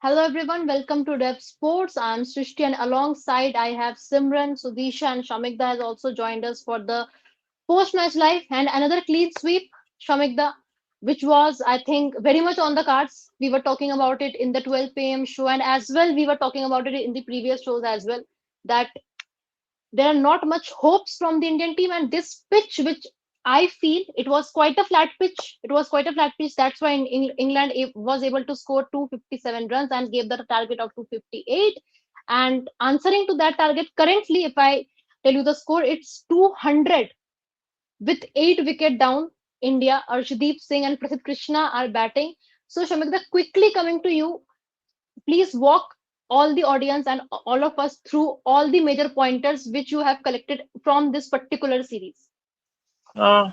Hello everyone, welcome to Dev Sports. I'm Srishti and alongside I have Simran, Sudisha and Shamikda has also joined us for the post-match live and another clean sweep, Shamikda, which was I think very much on the cards. We were talking about it in the 12 p.m. show and as well we were talking about it in the previous shows as well that there are not much hopes from the Indian team. And this pitch, which I feel it was quite a flat pitch. It was quite a flat pitch. That's why England was able to score 257 runs and gave the target of 258. And answering to that target, currently, if I tell you the score, it's 200 with 8 wicket down. India, Arshdeep Singh and Prasidh Krishna are batting. So, Shamikda, quickly coming to you, please walk all the audience and all of us through all the major pointers which you have collected from this particular series. Uh,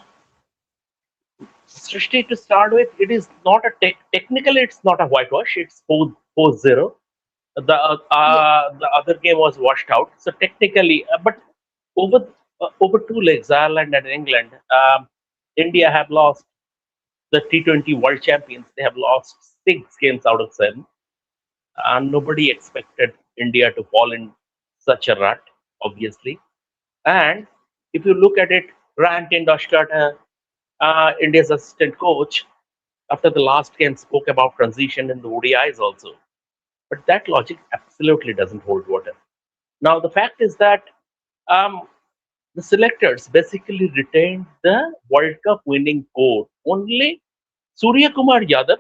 Srishti, to start with, it is not a technically it's not a whitewash. It's 4-0. Yes. The other game was washed out. So technically, but over two legs, Ireland and England, India have lost the T20 World Champions. They have lost 6 games out of 7, and nobody expected India to fall in such a rut, obviously. And if you look at it, Grant Indoshkar, India's assistant coach, after the last game spoke about transition in the ODIs also. But that logic absolutely doesn't hold water. Now, the fact is that um, the selectors basically retained the World Cup winning code. Only Surya Kumar Yadav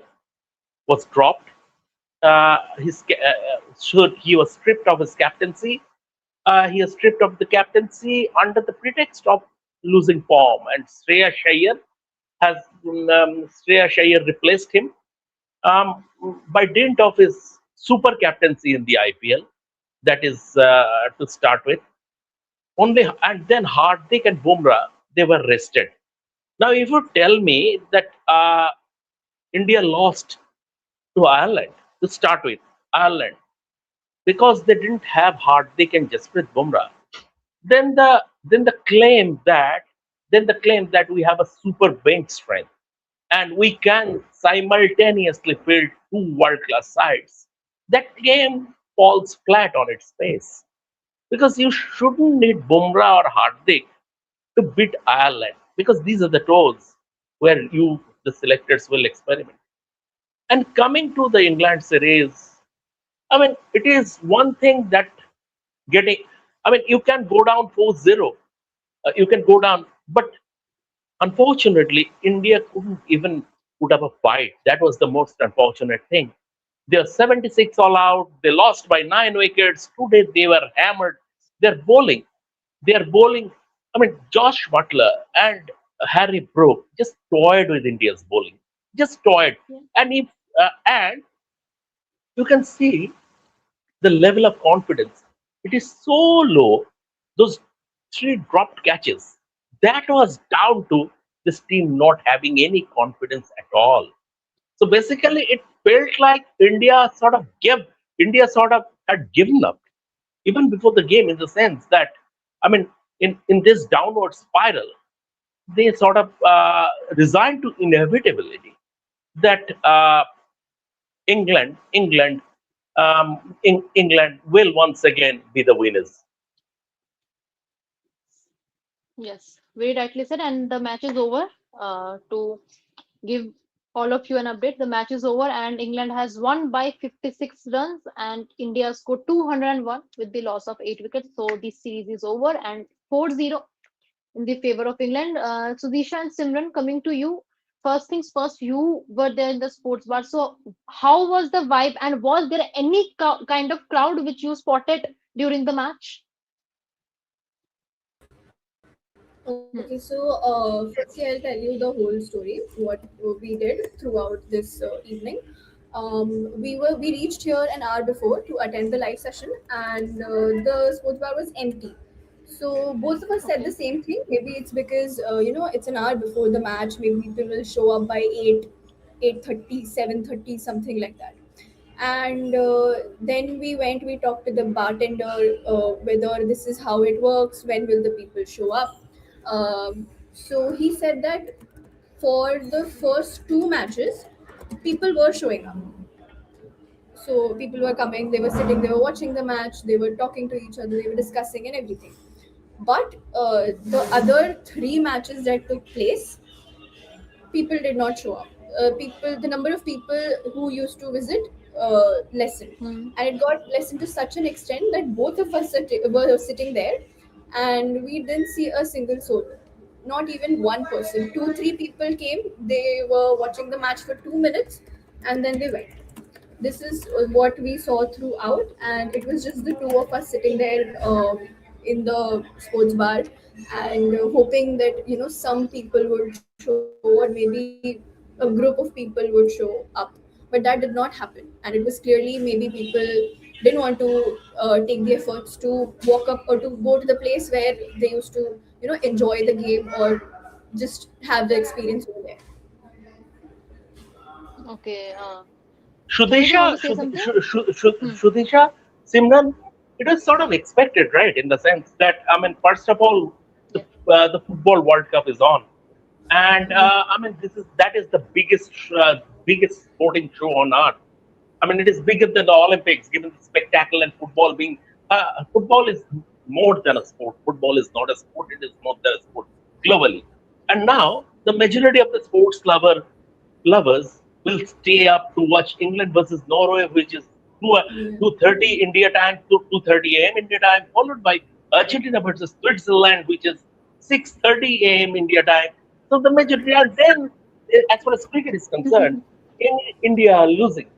was dropped. So he was stripped of his captaincy. He was stripped of the captaincy under the pretext of losing form, and has Shreya Shayer replaced him by dint of his super captaincy in the IPL. That is to start with. Only and then Hardik and Bumrah they were rested. Now, if you tell me that India lost to Ireland to start with, Ireland because they didn't have Hardik and Jasprit Bumrah, then the claim that we have a super bench strength and we can simultaneously field two world class sides, that claim falls flat on its face because you shouldn't need Bumrah or Hardik to beat Ireland because these are the toes where the selectors will experiment. And coming to the England series, I mean, it is one thing that getting, I mean, you can go down 4-0, you can go down, but unfortunately, India couldn't even put up a fight. That was the most unfortunate thing. They're 76 all out, they lost by 9 wickets. Today they were hammered. They're bowling. They're bowling. I mean, Josh Butler and Harry Brook just toyed with India's bowling. Just toyed. Yeah. And you can see the level of confidence. It is so low. Those 3 dropped catches. That was down to this team not having any confidence at all. So basically, it felt like India sort of had given up even before the game, in the sense that, I mean, in this downward spiral, they sort of resigned to inevitability that England will once again be the winners. Yes, very rightly said. And the match is over. To give all of you an update, the match is over, and England has won by 56 runs, and India scored 201 with the loss of 8 wickets. So this series is over, and 4-0 in the favor of England. Sudisha and Simran, coming to you. First things first, you were there in the sports bar. So, how was the vibe, and was there any kind of crowd which you spotted during the match? Hmm. Okay, so firstly, I'll tell you the whole story, what we did throughout this evening. We reached here an hour before to attend the live session, and the sports bar was empty. So both of us said the Okay. same thing. Maybe it's because it's an hour before the match. Maybe people will show up by 8:30, 7:30, something like that. And then we talked to the bartender, whether this is how it works, when will the people show up. So he said that for the first two matches people were showing up. So people were coming, they were sitting, they were watching the match, they were talking to each other, they were discussing and everything. But the other three matches that took place, people did not show up. The number of people who used to visit lessened, Hmm. and it got lessened to such an extent that both of us were sitting there, and we didn't see a single soul. Not even one person. Two, three people came. They were watching the match for 2 minutes, and then they went. This is what we saw throughout, and it was just the two of us sitting there in the sports bar, and hoping that some people would show, or maybe a group of people would show up. But that did not happen, and it was clearly maybe people didn't want to take the efforts to walk up or to go to the place where they used to enjoy the game, or just have the experience over there. Okay. Did you want Shudisha, to say something? Hmm. Shudisha, Simran, it was sort of expected, right? In the sense that, I mean, first of all, the Yeah. the Football World Cup is on, and I mean, that is the biggest sporting show on earth. I mean, it is bigger than the Olympics, given the spectacle and football being. Football is more than a sport. Football is not a sport. It is more than a sport globally. And now the majority of the lovers will stay up to watch England versus Norway, which is Yeah. 2:30 India time to 2:30 a.m. India time, followed by Argentina versus Switzerland, which is 6:30 a.m. India time. So the majority, and then, as far as cricket is concerned, in India are losing.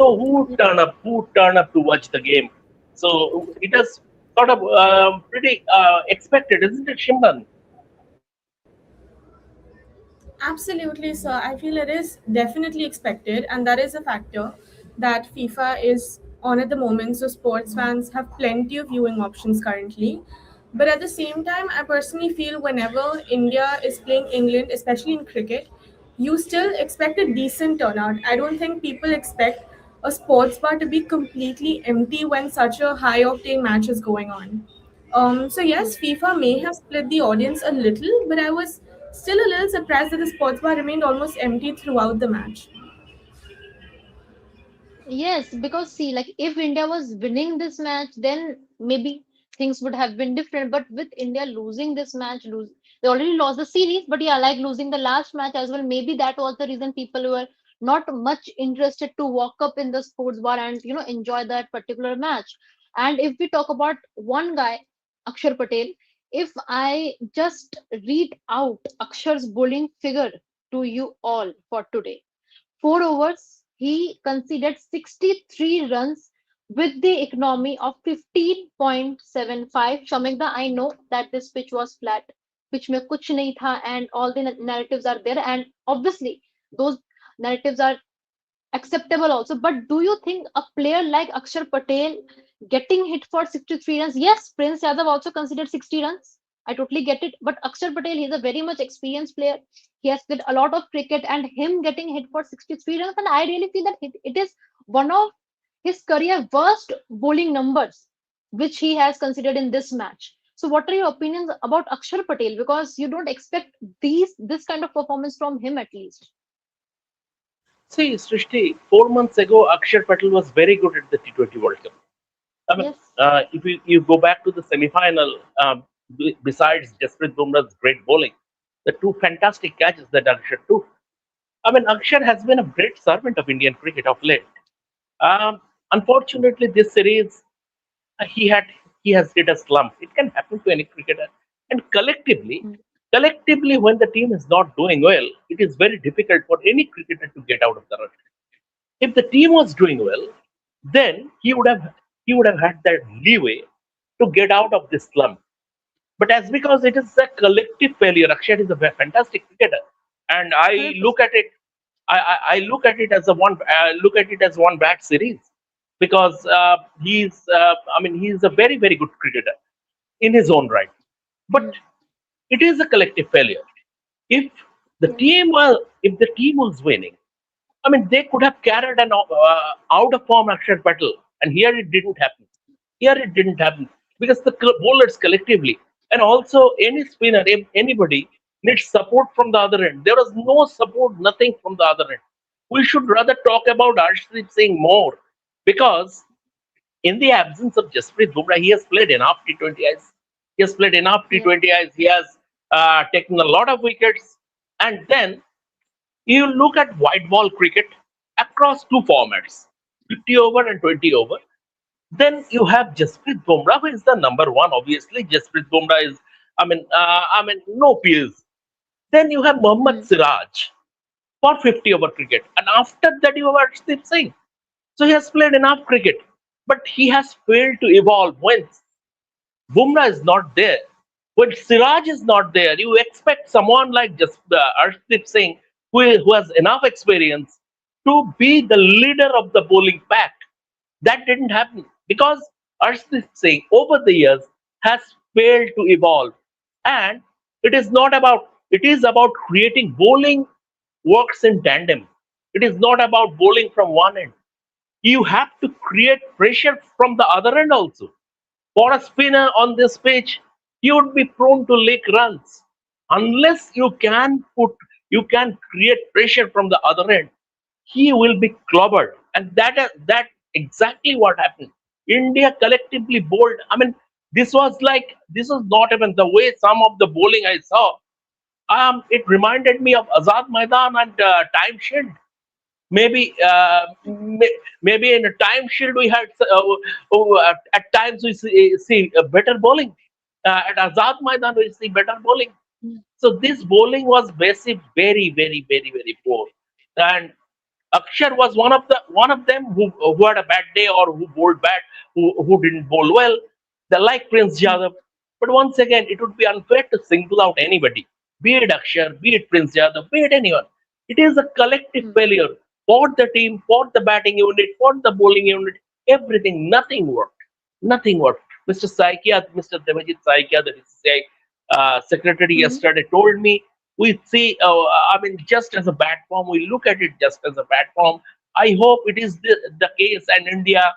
So who turn up? Who turn up to watch the game? So it is sort of pretty expected, isn't it, Shimban? Absolutely, sir. I feel it is definitely expected, and that is a factor that FIFA is on at the moment. So, sports fans have plenty of viewing options currently. But at the same time, I personally feel whenever India is playing England, especially in cricket, you still expect a decent turnout. I don't think people expect a sports bar to be completely empty when such a high octane match is going on. So yes, FIFA may have split the audience a little, but I was still a little surprised that the sports bar remained almost empty throughout the match. Yes, because see, like if India was winning this match, then maybe things would have been different. But with India losing this match, they already lost the series, but yeah, like losing the last match as well, maybe that was the reason people were not much interested to walk up in the sports bar and enjoy that particular match. And if we talk about one guy, Akshar Patel, if I just read out Akshar's bowling figure to you all for today. 4 overs, he conceded 63 runs with the economy of 15.75. Shamikda, I know that this pitch was flat, pitch mein kuch nahi tha, and all the narratives are there, and obviously those narratives are acceptable also. But do you think a player like Akshar Patel getting hit for 63 runs? Yes, Prince Yadav also considered 60 runs. I totally get it. But Akshar Patel, he's a very much experienced player. He has played a lot of cricket, and him getting hit for 63 runs, and I really feel that it is one of his career worst bowling numbers, which he has considered in this match. So, what are your opinions about Akshar Patel? Because you don't expect this kind of performance from him at least. See, Srishti, 4 months ago, Akshar Patel was very good at the T20 World Cup. I mean, Yes. if you go back to the semi-final, besides Jasprit Bumrah's great bowling, the two fantastic catches that Akshar took. I mean, Akshar has been a great servant of Indian cricket of late. Um, Unfortunately, this series uh, he had he has hit a slump. It can happen to any cricketer. And collectively, when the team is not doing well, it is very difficult for any cricketer to get out of the rut. If the team was doing well, then he would have had that leeway to get out of this slump. But as because it is a collective failure, Akshay is a fantastic cricketer, and I look 100%. at it. I look at it as a one. Look at it as one bad series because he's. I mean, he's a very good cricketer in his own right. But it is a collective failure. If if the team was winning, I mean, they could have carried an out of form Akshar Patel, and here it didn't happen. Here it didn't happen because the bowlers collectively, and also any spinner, if anybody needs support from the other end. There was no support, nothing from the other end. We should rather talk about Arshdeep Singh more. because in the absence of Jasprit Bumrah, he has played enough T20Is. He has played enough Yeah. T20Is. He has taken a lot of wickets. And then you look at white ball cricket across two formats, 50 over and 20 over. Then you have Jasprit Bumrah, who is the number one. Obviously, Jasprit Bumrah is, no peers. Then you have Hmm. Mohammad Siraj for 50 over cricket, and after that you have Arshdeep Singh. So he has played enough cricket, but he has failed to evolve when Bumrah is not there. When Siraj is not there, you expect someone like just Arshdeep Singh, who has enough experience, to be the leader of the bowling pack. That didn't happen because Arshdeep Singh over the years has failed to evolve. And it is about creating bowling works in tandem. It is not about bowling from one end. You have to create pressure from the other end also. For a spinner on this pitch, he would be prone to leak runs. Unless you can create pressure from the other end, he will be clobbered. And that exactly what happened. India collectively bowled. I mean, this was not even the way some of the bowling I saw. It reminded me of Azad Maidan and Time Shield. Maybe maybe in a time shield we had at times we see better bowling. At Azad Maidan we see better bowling. Hmm. So this bowling was very poor, and Akshar was one of them who had a bad day or who bowled bad, who didn't bowl well. They like Prince Hmm. Yadav, but once again, it would be unfair to single out anybody, be it Akshar, be it Prince Yadav, be it anyone. It is a collective Hmm. failure for the team, for the batting unit, for the bowling unit. Everything, nothing worked. Nothing worked. Mr. Saikia, Mr. Devajit Saikia, the BCCI secretary Hmm. yesterday told me we see, just as a bad form, we look at it just as a bad form. I hope it is the case, and India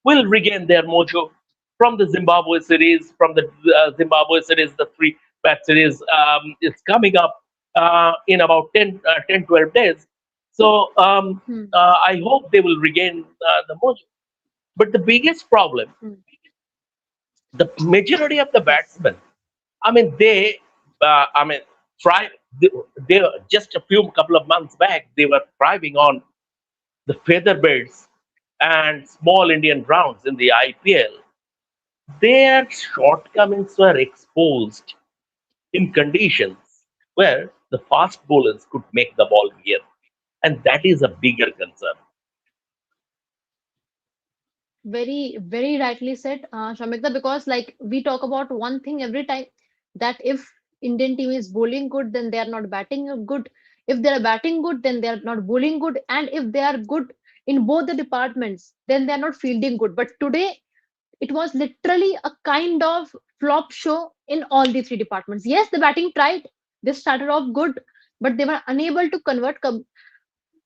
will regain their mojo from the Zimbabwe series. From the Zimbabwe series, the three match series is coming up in about 12 days. So Hmm. I hope they will regain the mojo. But the biggest problem, Hmm. the majority of the Yes. batsmen, I mean, I mean, try. They, they just a few couple of months back, they were thriving on the feather beds and small Indian grounds in the IPL. Their shortcomings were exposed in conditions where the fast bowlers could make the ball here, and that is a bigger concern. Very rightly said, Shamikta, because like we talk about one thing every time, that if Indian team is bowling good, then they are not batting good. If they are batting good, then they are not bowling good. And if they are good in both the departments, then they are not fielding good. But today, it was literally a kind of flop show in all the three departments. Yes, the batting tried. They started off good, but they were unable to convert.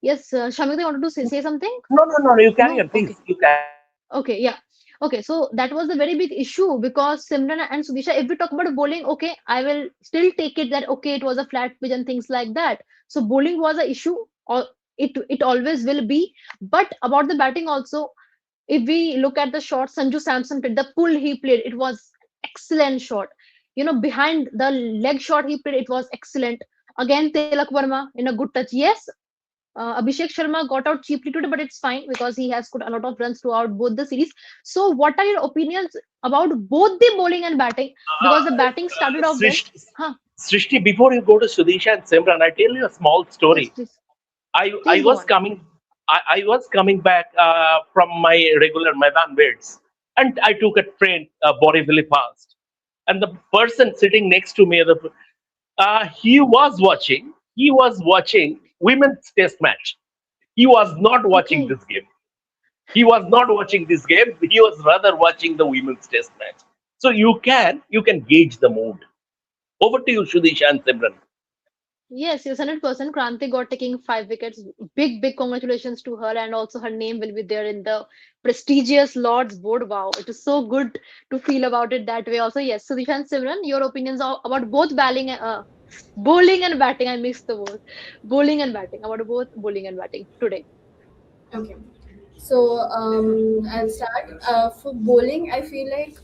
Yes, Shamikta, you wanted to say something? No. You carry No? on, Okay. please. You carry on. Okay, yeah. Okay, so that was a very big issue because Simran and Sudisha, if we talk about bowling, okay, I will still take it that okay, it was a flat pitch and things like that. So bowling was an issue, or it always will be. But about the batting also, if we look at the shot Sanju Samson played, the pull he played, it was excellent shot. Behind the leg shot he played, it was excellent. Again, Tilak Verma in a good touch. Yes, Abhishek Sharma got out cheaply today, but it's fine because he has scored a lot of runs throughout both the series. So, what are your opinions about both the bowling and batting? Because the batting started off well. Srishti, Huh? Srishti, before you go to Sudisha and Simran, I tell you a small Yes, story. please. I Please go was on. I was coming back from my regular Maidan beds, and I took a train, Borivali fast, and the person sitting next to me, he was watching women's test match. He was not watching Okay. this game. He was not watching this game. He was rather watching the women's test match. So you can gauge the mood. Over to you, Shudisha and Simran. Yes, 100%. Kranti got taking 5 wickets. Big congratulations to her, and also her name will be there in the prestigious Lord's board. Wow, it is so good to feel about it that way. Also, yes, Sudisha and Simran, your opinions are about both bowling and batting. I mixed the word. Bowling and batting. About both bowling and batting today. Okay. So I'll start. For bowling, I feel like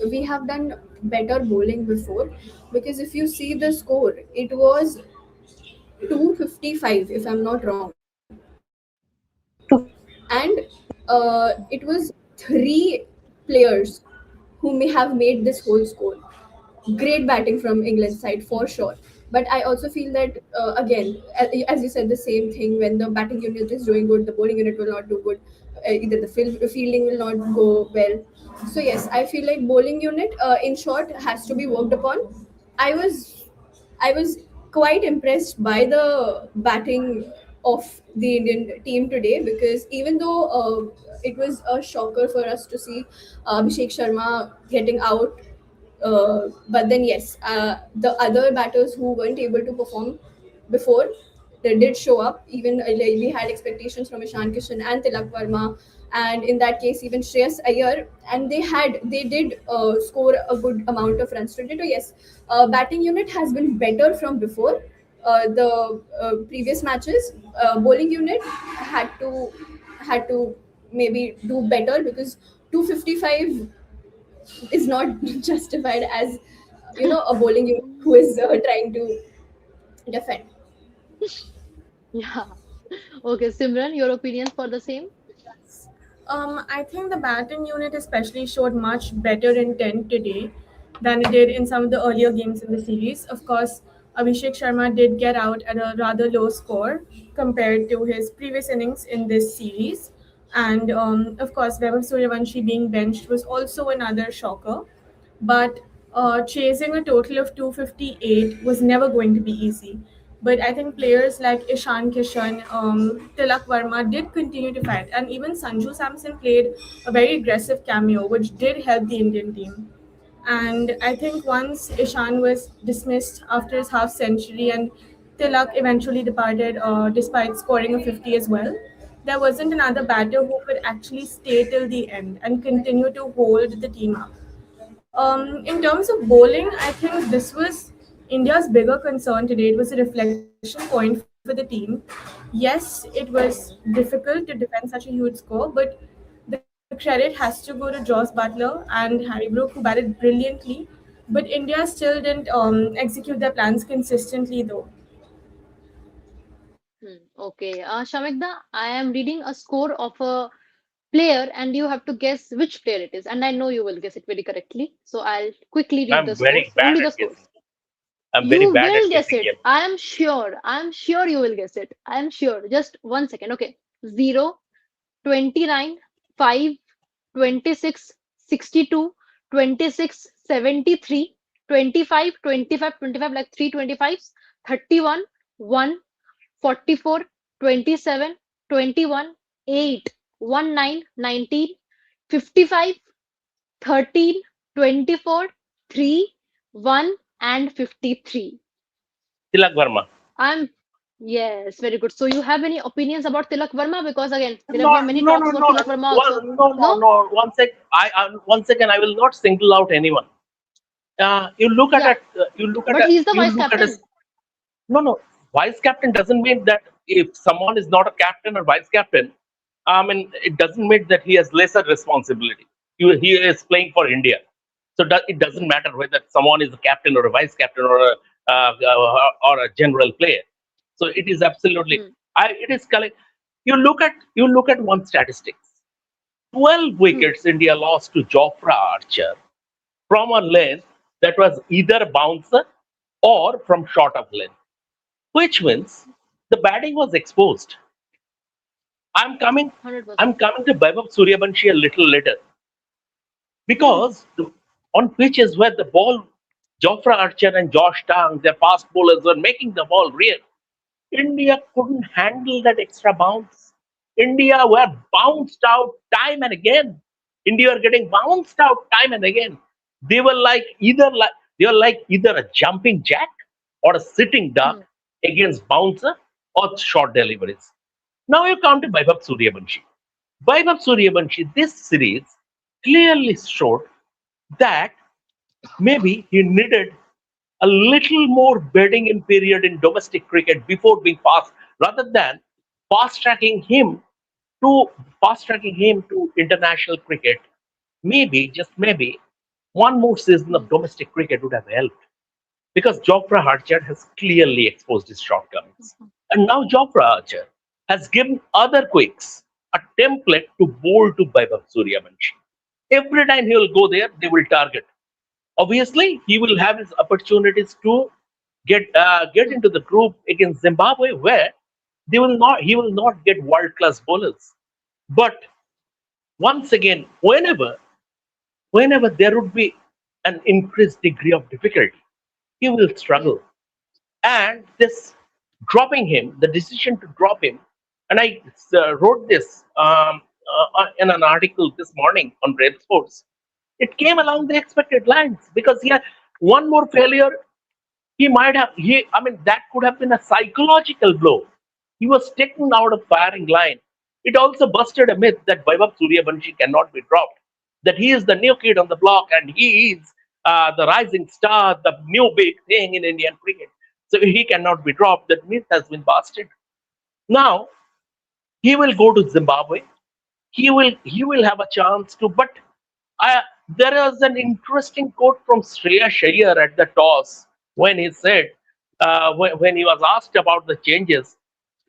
we have done better bowling before, because if you see the score, it was 255 if I'm not wrong, and it was three players who may have made this whole score. Great batting from England's side for sure. But I also feel that as you said, the same thing. When the batting unit is doing good, the bowling unit will not do good. Either fielding will not go well. So yes, I feel like bowling unit, in short, has to be worked upon. I was I was quite impressed by the batting of the Indian team today, because even though it was a shocker for us to see Abhishek Sharma getting out, but then yes, the other batters who weren't able to perform before, they did show up. Even like, we had expectations from Ishan Kishan and Tilak Verma, and in that case even Shreyas Iyer, and they did score a good amount of runs today. So yes, batting unit has been better from before. The previous matches, bowling unit had to maybe do better, because 255 is not justified as a bowling unit who is trying to defend. Yeah. Okay, Simran, your opinion for the same? I think the batting unit especially showed much better intent today than it did in some of the earlier games in the series. Of course, Abhishek Sharma did get out at a rather low score compared to his previous innings in this series. And of course, Vaibhav Suryavanshi being benched was also another shocker. But chasing a total of 258 was never going to be easy. But I think players like Ishan Kishan, Tilak Verma did continue to fight, and even Sanju Samson played a very aggressive cameo, which did help the Indian team. And I think once Ishan was dismissed after his half century and Tilak eventually departed despite scoring a 50 as well, there wasn't another batter who could actually stay till the end and continue to hold the team up. In terms of bowling, I think this was India's bigger concern today. It was a reflection point for the team. Yes, it was difficult to defend such a huge score, but the credit has to go to Joss Butler and Harry Brook, who batted brilliantly. But India still didn't execute their plans consistently, though. Okay. Shamikda, I am reading a score of a player and you have to guess which player it is. And I know you will guess it very correctly. So I'll quickly read I'm the very scores, bad only the at scores. guessing. I'm very You bad at will guess guessing it. game. I am sure. I am sure you will guess it. I am sure. Just 1 second. Okay. 0, 29, 5, 26, 62, 26, 73, 25, 25, 25, like 325s, 31, 1, 44, 27, 21, 8, 19, 19, 55, 13, 24, 3, 1, and 53. Tilak Verma. I'm Yes, very good. So you have any opinions about Tilak Verma? Because again, there have No, been many no, talks no, about no, Tilak Verma well, also. no, no, No? no. One second. I will not single out anyone. You look at Yeah, it. You look at but a. he's the You vice look at a. captain. No, no. Vice captain doesn't mean that if someone is not a captain or vice captain, I mean, it doesn't mean that he has lesser responsibility. He is playing for India, so it doesn't matter whether someone is a captain or a vice captain or a general player. So it is absolutely. Hmm. It is correct. You look at one statistics. 12 Hmm. wickets India lost to Jofra Archer from a length that was either bouncer or from short of length, which means the batting was exposed. I'm coming. I'm 100%. coming to Vaibhav Suryavanshi a little later Hmm. because on pitches where the ball, Jofra Archer and Josh Tang, their fast bowlers were making the ball real. India couldn't handle that extra bounce. India were bounced out time and again. India were getting bounced out time and again. They were either a jumping jack or a sitting duck Hmm. against bouncer or short deliveries. Now you come to Vaibhav Suryavanshi. Vaibhav Suryavanshi, this series clearly showed that maybe he needed a little more bedding in period in domestic cricket before being fast, rather than fast tracking him to fast tracking him to international cricket, maybe, just maybe, one more season of domestic cricket would have helped because Jofra Archer has clearly exposed his shortcomings. And now Jofra Archer has given other quicks a template to bowl to Vaibhav Suryavanshi. Every time he will go there, they will target. Obviously, he will have his opportunities to get into the group against Zimbabwe, where he will not get world class bowlers. But once again, whenever there would be an increased degree of difficulty, he will Yeah. struggle. And this dropping him, the decision to drop him, and I wrote this in an article this morning on Brave Sports. It came along the expected lines because he had one more failure. He might have he I mean that could have been a psychological blow. He was taken out of firing line. It also busted a myth that Vaibhav Suryavanshi cannot be dropped, that he is the new kid on the block and he is the rising star, the new big thing in Indian cricket. So he cannot be dropped. That myth has been busted. Now he will go to Zimbabwe. He will have a chance to. But I, there is an interesting quote from Shreya Shayer at the toss when he said, when he was asked about the changes,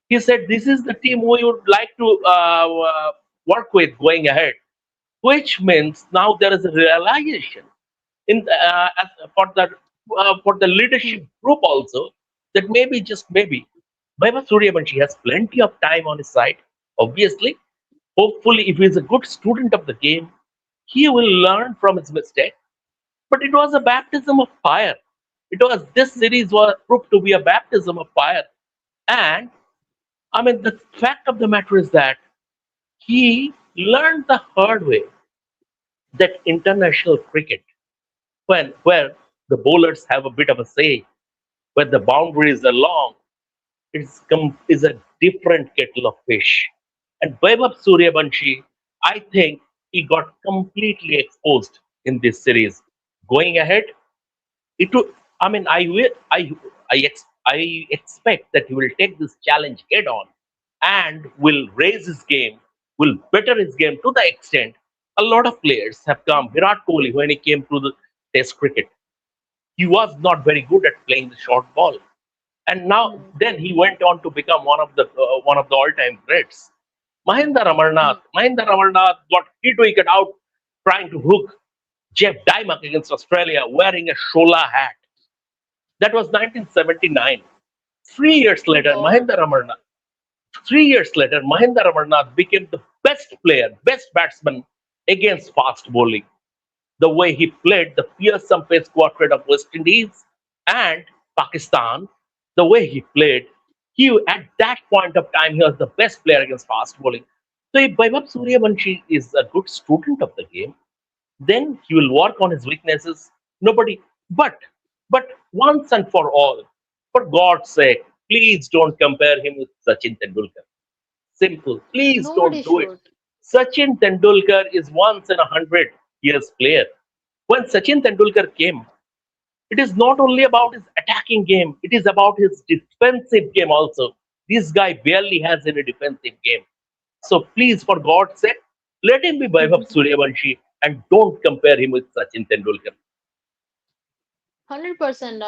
he said, "This is the team we would like to work with going ahead," which means now there is a realization for the leadership group also that maybe, just maybe, Vaibhav Suryavanshi has plenty of time on his side. Obviously, hopefully, if he is a good student of the game, he will learn from his mistake. But it was a baptism of fire. This series was proved to be a baptism of fire. And the fact of the matter is that he learned the hard way that international cricket, where the bowlers have a bit of a say, where the boundaries are long, is a different kettle of fish. And Vaibhav Suryavanshi, I think he got completely exposed in this series. Going ahead, it will, I mean, I expect that he will take this challenge head on and will raise his game, will better his game to the extent a lot of players have come. Virat Kohli, when he came to the Test cricket, he was not very good at playing the short ball, and now Hmm. then he went on to become one of the all-time greats. Hmm. Mahinda Ramarnath got hit wicket out trying to hook Jeff Dymock against Australia wearing a Shola hat. That was 1979. 3 years Oh later, God. Mahinda Ramarnath. 3 years later, Mahinda Ramarnath became the best player, best batsman against fast bowling. The way he played the fearsome pace quartet of West Indies and Pakistan, the way he played, he at that point of time he was the best player against fast bowling. So if Vaibhav Suryavanshi is a good student of the game, then he will work on his weaknesses. Nobody, but once and for all, for God's sake, please don't compare him with Sachin Tendulkar. Simple. Please Nobody don't do it. should. Sachin Tendulkar is once in 100 years player. When Sachin Tendulkar came, it is not only about his attacking game, it is about his defensive game also. This guy barely has any defensive game. So please, for God's sake, let him be Vaibhav Suryavanshi and don't compare him with Sachin Tendulkar. 100%,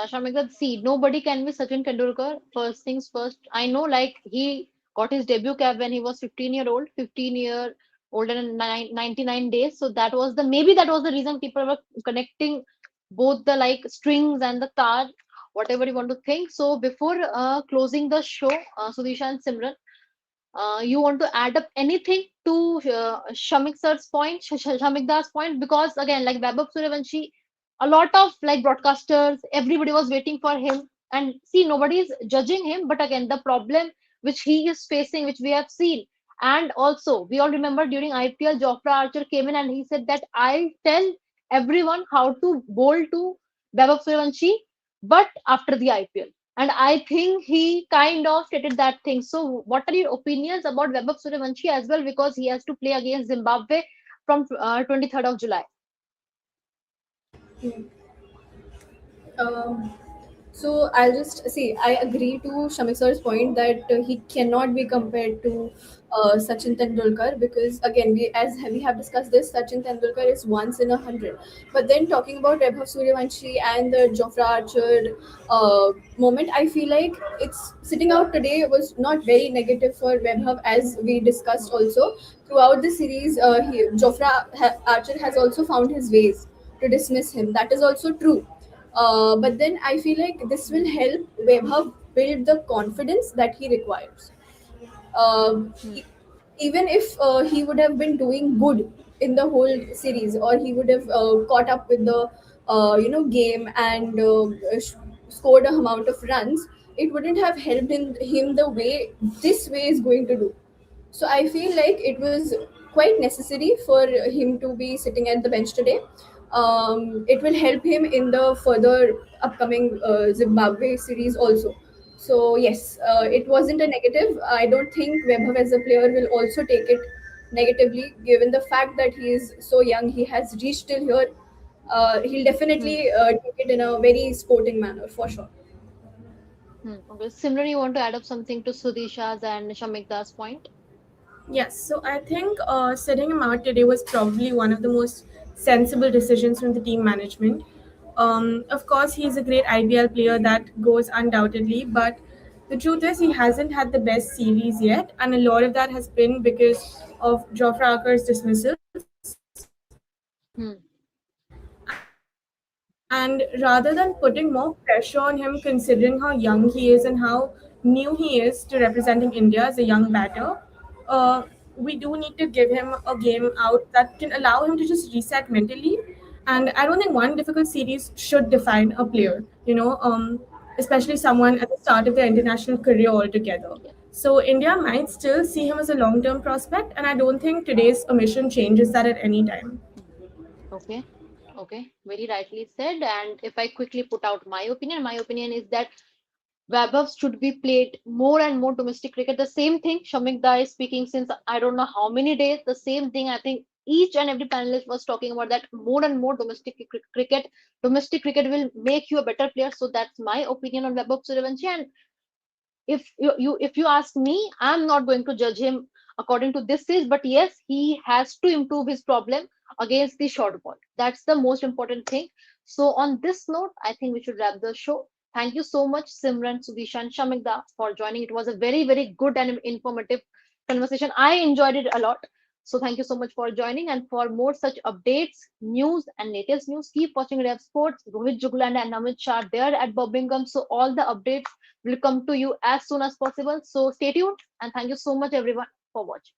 Shamika. See, nobody can be Sachin Tendulkar. First things first. I know, like, he got his debut cap when he was 15-year-old, 15-year old and 99 days. So that was maybe that was the reason people were connecting both the like strings and the tar, whatever you want to think. So before closing the show, Sudisha and Simran, you want to add up anything to Shamik sir's point, Shamik Das point? Because again, like Vaibhav Suryavanshi, a lot of like broadcasters, everybody was waiting for him. And see, nobody is judging him, but again, the problem which he is facing, which we have seen, and also we all remember during IPL, Jofra Archer came in and he said that I'll tell everyone how to bowl to Vaibhav Suryavanshi, but after the IPL. And I think he kind of stated that thing. So, what are your opinions about Vaibhav Suryavanshi as well? Because he has to play against Zimbabwe from 23rd of July. Um, So I'll just see. I agree to Shamik sir's point that he cannot be compared to Sachin Tendulkar, because again, we have discussed this, Sachin Tendulkar is once in 100. But then talking about Vaibhav Suryavanshi and the Jofra Archer moment, I feel like it's sitting out today was not very negative for Vaibhav, as we discussed also throughout the series. Archer has also found his ways to dismiss him. That is also true, but then I feel like this will help Webber build the confidence that he requires. Hmm. E- Even if he would have been doing good in the whole series, or he would have caught up with the game and scored a amount of runs, it wouldn't have helped him the way this way is going to do. So I feel like it was quite necessary for him to be sitting at the bench today. It will help him in the further upcoming Zimbabwe series also. So yes, it wasn't a negative. I don't think Webber as a player will also take it negatively, given the fact that he is so young. He has reached till here. He'll Hmm. definitely take it in a very sporting manner for sure. Hmm. Okay. Simran, you want to add up something to Sudisha's and Shamikda's point? Yes, so I think setting him out today was probably one of the most sensible decisions from the team management. Of course, he's a great IBL player, that goes undoubtedly, but the truth is he hasn't had the best series yet, and a lot of that has been because of Jofra Archer's dismissals. Hmm. And rather than putting more pressure on him, considering how young he is and how new he is to representing India as a young batter, uh, we do need to give him a game out that can allow him to just reset mentally. And I don't think one difficult series should define a Hmm. player, especially someone at the start of their international career altogether. Yeah. So India might still see him as a long-term prospect, and I don't think today's omission changes that at any time. Hmm. Okay. Okay. Very rightly said. And if I quickly put out my opinion is that Vaibhav should be played more and more domestic cricket. The same thing, Shamik Da is speaking since I don't know how many days. The same thing, I think each and every panelist was talking about that more and more domestic cricket. Domestic cricket will make you a better player. So that's my opinion on Vaibhav Suryavanshi. And if you ask me, I'm not going to judge him according to this is, but yes, he has to improve his problem against the short ball. That's the most important thing. So on this note, I think we should wrap the show. Thank you so much, Simran, Sudisha, and Shamikda, for joining. It was a very good and informative conversation. I enjoyed it a lot. So thank you so much for joining. And for more such updates, news, and latest news, keep watching Rev Sports. Rohit Jugland and Amit Shah there at Birmingham. So all the updates will come to you as soon as possible. So stay tuned and thank you so much everyone for watching.